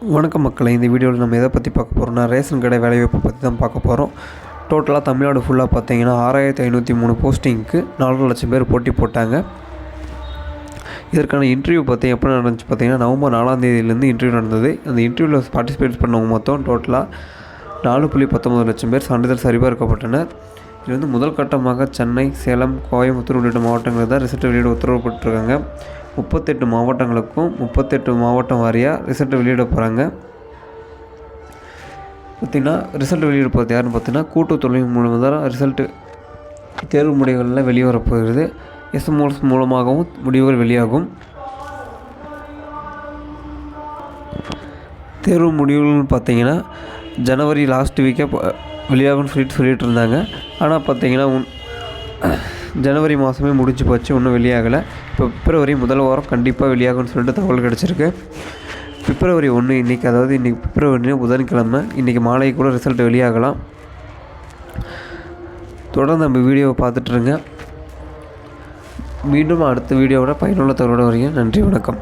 வணக்கம் மக்களை, இந்த வீடியோவில் நம்ம எதை பற்றி பார்க்க போகிறோம்னா ரேஷன் கடை வேலைவாய்ப்பை பற்றி தான் பார்க்க போகிறோம். டோட்டலாக தமிழ்நாடு ஃபுல்லாக பார்த்தீங்கன்னா 6503 போஸ்டிங்க்கு 4 லட்சம் பேர் போட்டி போட்டாங்க. இதற்கான இன்டர்வியூ எப்போ நடந்துச்சு பார்த்தீங்கன்னா நவம்பர் 4ஆம் தேதியிலேருந்து இன்டர்வியூ நடந்தது. அந்த இன்டர்வியூவில் பார்ட்டிசிபேட் பண்ணவங்க மொத்தம் டோட்டலாக 4.19 லட்சம் பேர் சான்றிதழ் சரிபார்க்கப்பட்டனர். இது முதல் கட்டமாக சென்னை, சேலம், கோயம்புத்தூர் உள்ளிட்ட மாவட்டங்களில் தான் ரிசல்ட் வெளியிட உத்தரவு போட்டிருக்காங்க. 38 மாவட்டங்களுக்கும் 38 மாவட்டம் வாரியாக ரிசல்ட் வெளியிட போகிறாங்க. பார்த்திங்கன்னா ரிசல்ட் வெளியிட போகிறது யாருன்னு பார்த்தீங்கன்னா கூட்டுத் தொழில் மூலமாக தான் ரிசல்ட்டு தேர்வு முடிவுகளில் வெளிவரப்போகிறது. எஸ்எம்எஸ் மூலமாகவும் முடிவுகள் வெளியாகும். தேர்வு முடிவுகள்னு பார்த்தீங்கன்னா ஜனவரி லாஸ்ட் வீக்கே வெளியாகும்னு சொல்லிட்டு இருந்தாங்க. ஆனால் பார்த்தீங்கன்னா ஜனவரி மாதமே முடிஞ்சு போச்சு, இன்னும் வெளியாகலை. இப்போ பிப்ரவரி முதல் வாரம் கண்டிப்பாக வெளியாகும்னு சொல்லிட்டு தகவல் கிடச்சிருக்கு. பிப்ரவரி 1 இன்றைக்கி, அதாவது இன்றைக்கி பிப்ரவரி புதன்கிழமை, இன்றைக்கி மாலை கூட ரிசல்ட் வெளியாகலாம். தொடர்ந்து நம்ம வீடியோவை பார்த்துட்ருங்க. மீண்டும் அடுத்த வீடியோவோட பயனுள்ள தகவலோடு வரீங்க. நன்றி, வணக்கம்.